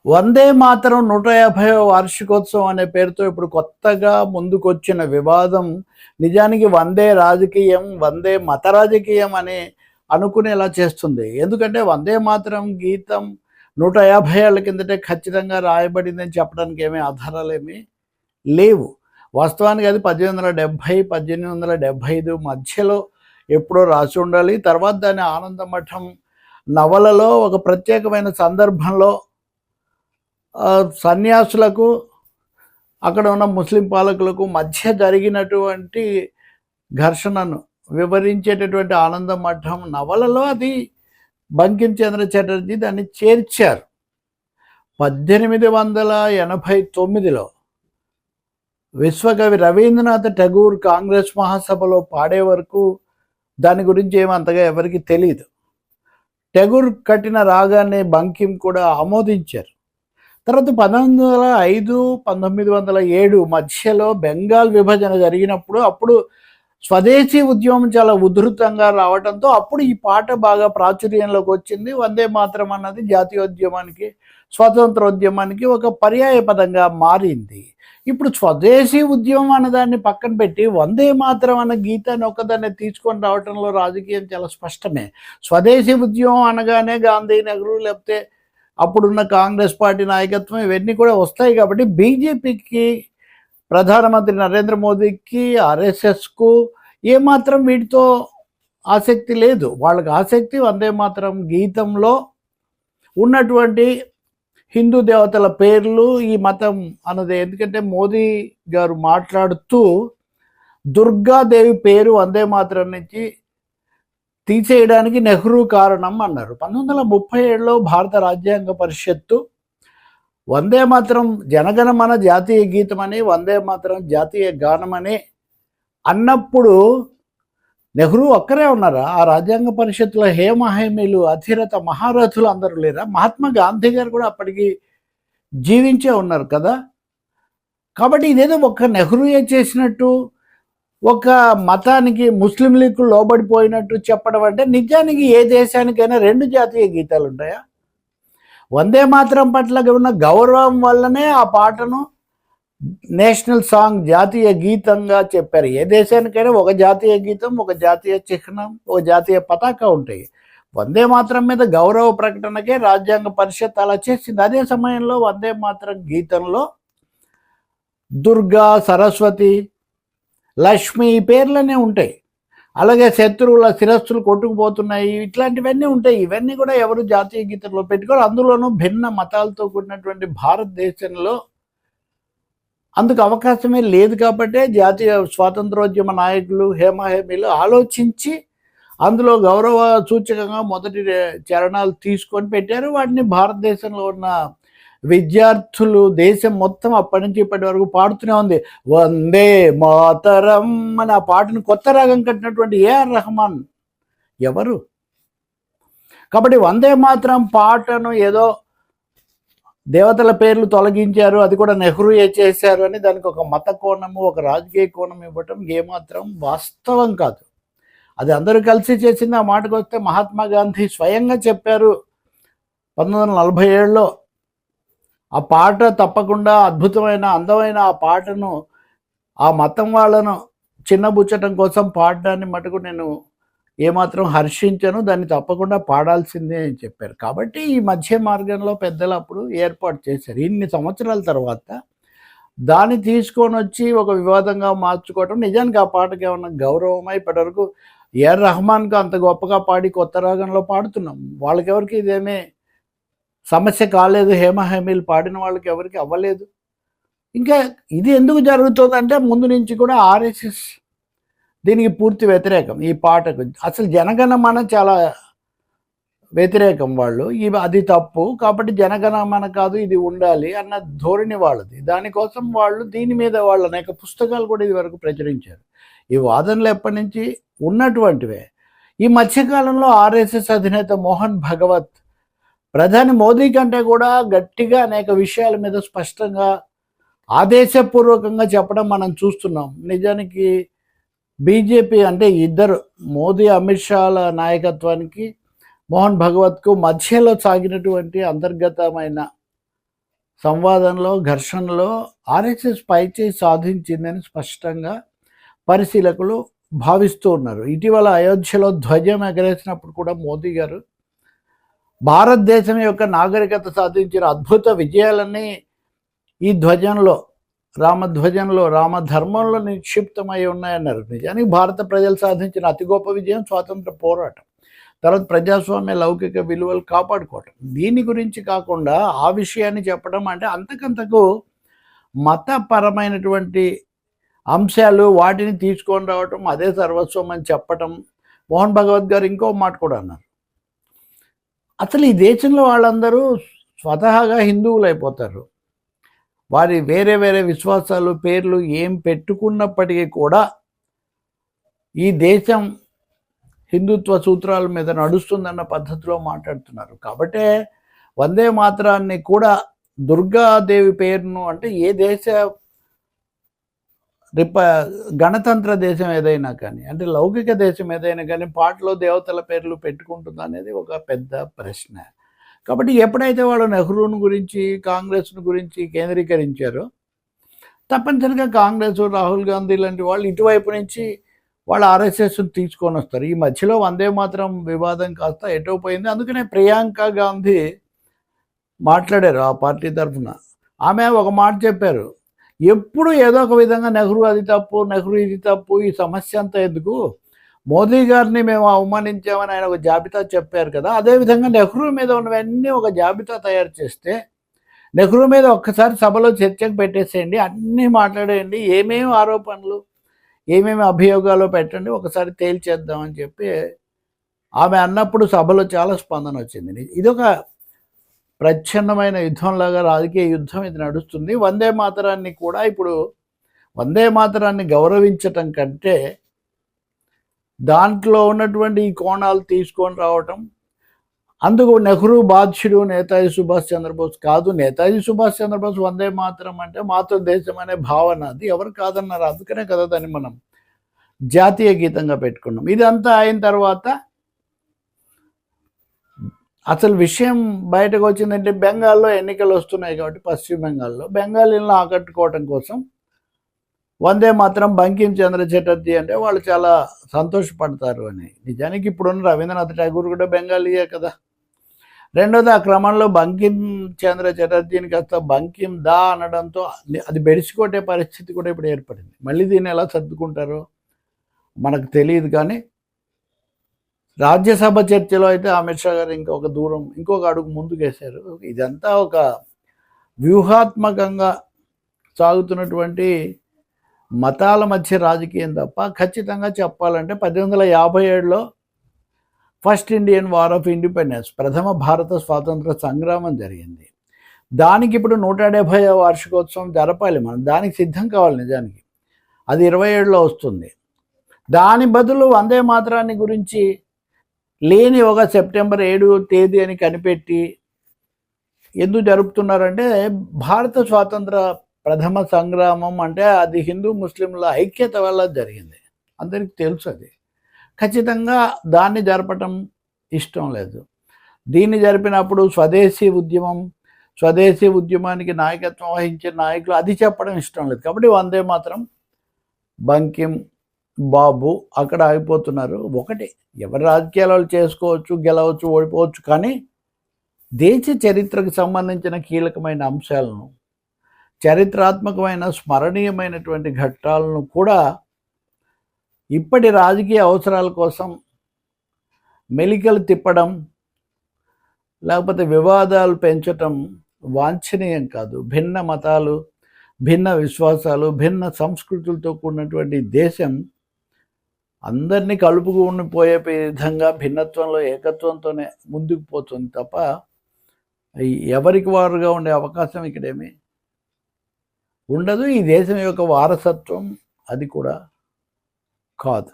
వందే మాతరం 150వ వార్షికోత్సవం అనే పేరుతో ఇప్పుడు కొత్తగా ముందుకొచ్చిన వివాదం నిజానికి వందే రాజకీయం, వందే మత రాజకీయం అని అనుకునేలా చేస్తుంది. ఎందుకంటే వందే మాతరం గీతం 150 ఏళ్ల కిందటే ఖచ్చితంగా రాయబడిందని చెప్పడానికి ఏమీ ఆధారాలేమీ లేవు. వాస్తవానికి అది 1870, 1875 మధ్యలో ఎప్పుడో రాసి ఉండాలి. తర్వాత దాన్ని ఆనందమఠం నవలలో ఒక ప్రత్యేకమైన సందర్భంలో సన్యాసులకు అక్కడ ఉన్న ముస్లిం పాలకులకు మధ్య జరిగినటువంటి ఘర్షణను వివరించేటటువంటి ఆనందమఠం నవలలో అది బంకించంద్ర చటర్జీ దాన్ని చేర్చారు. 1889లో విశ్వకవి రవీంద్రనాథ్ ఠాగూర్ కాంగ్రెస్ మహాసభలో పాడే వరకు దాని గురించి ఏమంతగా ఎవరికి తెలియదు. ఠాగూర్ కట్టిన రాగాన్ని బంకిం కూడా ఆమోదించారు. తర్వాత 1905, 1907 మధ్యలో బెంగాల్ విభజన జరిగినప్పుడు అప్పుడు స్వదేశీ ఉద్యమం చాలా ఉధృతంగా రావడంతో అప్పుడు ఈ పాట బాగా ప్రాచుర్యంలోకి వచ్చింది. వందే మాతరం అన్నది జాతీయోద్యమానికి, స్వాతంత్రోద్యమానికి ఒక పర్యాయ పదంగా మారింది. ఇప్పుడు స్వదేశీ ఉద్యమం అన్నదాన్ని పక్కన పెట్టి వందే మాతరం అన్న గీతాన్ని ఒక్కదాన్ని తీసుకొని రావడంలో రాజకీయం చాలా స్పష్టమే. స్వదేశీ ఉద్యమం అనగానే గాంధీ, నెహ్రూ లేకపోతే అప్పుడున్న కాంగ్రెస్ పార్టీ నాయకత్వం ఇవన్నీ కూడా వస్తాయి. కాబట్టి బీజేపీకి, ప్రధానమంత్రి నరేంద్ర మోదీకి, ఆర్ఎస్ఎస్కు ఏమాత్రం వీటితో ఆసక్తి లేదు. వాళ్ళకి ఆసక్తి వందే మాతరం గీతంలో ఉన్నటువంటి హిందూ దేవతల పేర్లు, ఈ మతం అన్నది. ఎందుకంటే మోదీ గారు మాట్లాడుతూ దుర్గాదేవి పేరు వందే మాతరం నుంచి తీసేయడానికి నెహ్రూ కారణం అన్నారు. 1937లో భారత రాజ్యాంగ పరిషత్తు వందే మాతరం జనగణమన జాతీయ గీతమని, వందే మాతరం జాతీయ గానమని అన్నప్పుడు నెహ్రూ ఒక్కరే ఉన్నారా? ఆ రాజ్యాంగ పరిషత్తులో హేమహేమీలు, అధిరత మహారథులు అందరూ లేరా? మహాత్మా గాంధీ గారు కూడా అప్పటికి జీవించే ఉన్నారు కదా. కాబట్టి ఇదేదో ఒక్క నెహ్రూయే చేసినట్టు, ఒక మతానికి, ముస్లిం లీగ్కు లోబడిపోయినట్టు చెప్పడం అంటే నిజానికి ఏ దేశానికైనా 2 జాతీయ గీతాలు ఉంటాయా? వందే మాతరం పట్ల ఉన్న గౌరవం వల్లనే ఆ పాటను నేషనల్ సాంగ్, జాతీయ గీతంగా చెప్పారు. ఏ దేశానికైనా ఒక జాతీయ గీతం, ఒక జాతీయ చిహ్నం, ఒక జాతీయ పతాక ఉంటాయి. వందే మాతరం మీద గౌరవ ప్రకటనకే రాజ్యాంగ పరిషత్ అలా చేసింది. అదే సమయంలో వందే మాతరం గీతంలో దుర్గా, సరస్వతి, లక్ష్మి ఈ పేర్లనే ఉంటాయి. అలాగే శత్రువుల శిరస్సులు కొట్టుకుపోతున్నాయి, ఇట్లాంటివన్నీ ఉంటాయి. ఇవన్నీ కూడా ఎవరు జాతీయ గీతంలో పెట్టుకోరు. అందులోనూ భిన్న మతాలతో కూడినటువంటి భారతదేశంలో అందుకు అవకాశమే లేదు. కాబట్టే జాతీయ స్వాతంత్రోద్యమ నాయకులు, హేమహేమీలు ఆలోచించి అందులో గౌరవ సూచకంగా మొదటి చరణాలు తీసుకొని పెట్టారు. వాటిని భారతదేశంలో ఉన్న విద్యార్థులు, దేశం మొత్తం అప్పటి నుంచి ఇప్పటి వరకు పాడుతూనే ఉంది. వందే మాతరం అని ఆ పాటను కొత్త రాగం కట్టినటువంటి ఏఆర్ రెహమాన్ ఎవరు? కాబట్టి వందే మాతరం పాటను ఏదో దేవతల పేర్లు తొలగించారు, అది కూడా నెహ్రూయే చేశారు అని దానికి ఒక మత కోణము, ఒక రాజకీయ కోణం ఇవ్వటం ఏమాత్రం వాస్తవం కాదు. అది అందరూ కలిసి చేసింది. ఆ మాటకు వస్తే మహాత్మా గాంధీ స్వయంగా చెప్పారు 1947లో, ఆ పాట తప్పకుండా అద్భుతమైన, అందమైన ఆ పాటను, ఆ మతం వాళ్ళను చిన్నబుచ్చటం కోసం పాడడాన్ని మటుకు నేను ఏమాత్రం హర్షించను, దాన్ని తప్పకుండా పాడాల్సిందే అని చెప్పారు. కాబట్టి ఈ మధ్య మార్గంలో పెద్దలు అప్పుడు ఏర్పాటు చేశారు. ఇన్ని సంవత్సరాల తర్వాత దాన్ని తీసుకొని వచ్చి ఒక వివాదంగా మార్చుకోవటం నిజానికి ఆ పాటకి ఏమన్నా గౌరవమై ఇప్పటివరకు ఏఆర్ రెహమాన్కు అంత గొప్పగా పాడి కొత్త రాగంలో పాడుతున్నాం. వాళ్ళకెవరికి ఇదేమీ సమస్య కాలేదు. హేమహేమీలు పాడిన వాళ్ళకి ఎవరికి అవ్వలేదు. ఇంకా ఇది ఎందుకు జరుగుతుందంటే ముందు నుంచి కూడా ఆర్ఎస్ఎస్ దీనికి పూర్తి వ్యతిరేకం. ఈ పాటకు అసలు జనగణమన చాలా వ్యతిరేకం వాళ్ళు. అది తప్పు, కాబట్టి జనగణమన కాదు ఇది ఉండాలి అన్న ధోరణి వాళ్ళది. దానికోసం వాళ్ళు దీని మీద వాళ్ళు అనేక పుస్తకాలు కూడా ఇది వరకు ప్రచురించారు. ఈ వాదనలు ఎప్పటి నుంచి ఉన్నటువంటివే. ఈ మధ్యకాలంలో ఆర్ఎస్ఎస్ అధినేత మోహన్ భగవత్ ప్రధాని మోదీ కంటే కూడా గట్టిగా అనేక విషయాల మీద స్పష్టంగా ఆదేశపూర్వకంగా చెప్పడం మనం చూస్తున్నాం. నిజానికి బీజేపీ అంటే ఇద్దరు, మోదీ, అమిత్ షాల నాయకత్వానికి మోహన్ భగవత్కు మధ్యలో సాగినటువంటి అంతర్గతమైన సంవాదంలో, ఘర్షణలో ఆర్ఎస్ఎస్ పైచేయి సాధించిందని స్పష్టంగా పరిశీలకులు భావిస్తూ ఉన్నారు. ఇటీవల అయోధ్యలో ధ్వజం ఎగరేసినప్పుడు కూడా మోదీ గారు భారతదేశం యొక్క నాగరికత సాధించిన అద్భుత విజయాలన్నీ ఈ ధ్వజంలో, రామధ్వజంలో, రామధర్మంలో నిక్షిప్తమై ఉన్నాయన్నారు. నిజానికి భారత ప్రజలు సాధించిన అతి గొప్ప విజయం స్వాతంత్ర పోరాటం, తర్వాత ప్రజాస్వామ్య లౌకిక విలువలు కాపాడుకోవటం. దీని గురించి కాకుండా ఆ విషయాన్ని చెప్పడం అంటే అంతకంతకు మతపరమైనటువంటి అంశాలు వాటిని తీసుకొని రావటం, అదే సర్వస్వం అని చెప్పటం. మోహన్ భగవత్ గారు ఇంకో మాట కూడా అన్నారు, అసలు ఈ దేశంలో వాళ్ళందరూ స్వతహాగా హిందువులు అయిపోతారు. వారి వేరే వేరే విశ్వాసాలు, పేర్లు ఏం పెట్టుకున్నప్పటికీ కూడా ఈ దేశం హిందుత్వ సూత్రాల మీద నడుస్తుందన్న పద్ధతిలో మాట్లాడుతున్నారు. కాబట్టే వందే మాతరాన్ని కూడా దుర్గాదేవి పేరును, అంటే ఏ దేశ గణతంత్ర దేశం ఏదైనా కానీ, అంటే లౌకిక దేశం ఏదైనా కానీ పాటలో దేవతల పేర్లు పెట్టుకుంటుందా అనేది ఒక పెద్ద ప్రశ్న. కాబట్టి ఎప్పుడైతే వాళ్ళు నెహ్రూను గురించి, కాంగ్రెస్ను గురించి కేంద్రీకరించారో, తప్పనిసరిగా కాంగ్రెస్, రాహుల్ గాంధీ లాంటి వాళ్ళు ఇటువైపు నుంచి వాళ్ళు ఆర్ఎస్ఎస్ను తీసుకొని వస్తారు. ఈ మధ్యలో వందే మాత్రం వివాదం కాస్త ఎటో పోయింది. అందుకనే ప్రియాంక గాంధీ మాట్లాడారు ఆ పార్టీ తరఫున. ఆమె ఒక మాట చెప్పారు, ఎప్పుడు ఏదో ఒక విధంగా నెహ్రూ అది తప్పు, నెహ్రూ ఇది తప్పు, ఈ సమస్య అంతా ఎందుకు, మోదీ గారిని మేము అవమానించామని ఆయన ఒక జాబితా చెప్పారు కదా, అదేవిధంగా నెహ్రూ మీద ఉన్నవన్నీ ఒక జాబితా తయారు చేస్తే, నెహ్రూ మీద ఒక్కసారి సభలో చర్చకు పెట్టేసేయండి, అన్నీ మాట్లాడేయండి, ఏమేమి ఆరోపణలు, ఏమేమి అభియోగాలు పెట్టండి, ఒకసారి తేల్చేద్దామని చెప్పి ఆమె అన్నప్పుడు సభలో చాలా స్పందన వచ్చింది. ఇదొక ప్రచ్ఛన్నమైన యుద్ధంలాగా, రాజకీయ యుద్ధం ఇది నడుస్తుంది. వందే మాతరాన్ని కూడా ఇప్పుడు వందే మాతరాన్ని గౌరవించటం కంటే దాంట్లో ఉన్నటువంటి ఈ కోణాలు తీసుకొని రావటం, అందుకు నెహ్రూ బాధ్యుడు నేతాజీ సుభాష్ చంద్రబోస్ కాదు. నేతాజీ సుభాష్ చంద్రబోస్ వందే మాతరం అంటే మాతృదేశం అనే భావన, అది ఎవరు కాదన్నారు. అందుకనే కదా దాన్ని మనం జాతీయ గీతంగా పెట్టుకున్నాం. ఇదంతా అయిన తర్వాత అసలు విషయం బయటకు వచ్చిందంటే, బెంగాల్లో ఎన్నికలు వస్తున్నాయి కాబట్టి పశ్చిమ బెంగాల్లో బెంగాలీలను ఆకట్టుకోవటం కోసం వందే మాత్రం బంకిం చంద్ర చటర్జీ అంటే వాళ్ళు చాలా సంతోషపడతారు అని. నిజానికి ఇప్పుడున్న రవీంద్రనాథ్ ఠాగూర్ కూడా బెంగాలీయే కదా. రెండోది, ఆ క్రమంలో బంకిం చంద్ర చటర్జీని కాస్త బంకిం దా అనడంతో అది బెడిసికొట్టే పరిస్థితి కూడా ఇప్పుడు ఏర్పడింది. మళ్ళీ దీన్ని ఎలా సర్దుకుంటారో మనకు తెలియదు. కానీ రాజ్యసభ చర్చలో అయితే అమిత్ షా గారు ఇంకొక అడుగు ముందుకేశారు. ఇదంతా ఒక వ్యూహాత్మకంగా సాగుతున్నటువంటి మతాల మధ్య రాజకీయం తప్ప, ఖచ్చితంగా చెప్పాలంటే 1857లో first Indian war of independence, ప్రథమ భారత స్వాతంత్ర సంగ్రామం జరిగింది. దానికి ఇప్పుడు 170వ వార్షికోత్సవం జరపాలి మనం. దానికి సిద్ధం కావాలి. నిజానికి అది 27లో వస్తుంది. దాని బదులు వందే మాతరాన్ని గురించి లేని ఒక సెప్టెంబర్ 7వ తేదీ అని కనిపెట్టి ఎందుకు జరుపుతున్నారంటే, భారత స్వాతంత్ర ప్రథమ సంగ్రామం అంటే అది హిందూ ముస్లింల ఐక్యత వల్ల జరిగింది, అందరికీ తెలుసు. అది ఖచ్చితంగా దాన్ని జరపటం ఇష్టం లేదు. దీన్ని జరిపినప్పుడు స్వదేశీ ఉద్యమానికి నాయకత్వం వహించిన నాయకులు అది చెప్పడం ఇష్టం లేదు. కాబట్టి వందే మాత్రం బంకిం బాబు అక్కడ ఆగిపోతున్నారు. ఒకటి, ఎవరి రాజకీయాలు చేసుకోవచ్చు, గెలవచ్చు, ఓడిపోవచ్చు, కానీ దేశ చరిత్రకు సంబంధించిన కీలకమైన అంశాలను, చరిత్రాత్మకమైన స్మరణీయమైనటువంటి ఘట్టాలను కూడా ఇప్పటి రాజకీయ అవసరాల కోసం మెలికలు తిప్పడం, లేకపోతే వివాదాలు పెంచటం వాంఛనీయం కాదు. భిన్న మతాలు, భిన్న విశ్వాసాలు, భిన్న సంస్కృతులతో కూడినటువంటి దేశం అందరినీ కలుపుకొని పోయే విధంగా భిన్నత్వంలో ఏకత్వంతోనే ముందుకు పోతుంది తప్ప ఎవరికి వారుగా ఉండే అవకాశం ఇక్కడేమీ ఉండదు. ఈ దేశం యొక్క వారసత్వం అది కూడా కాదు.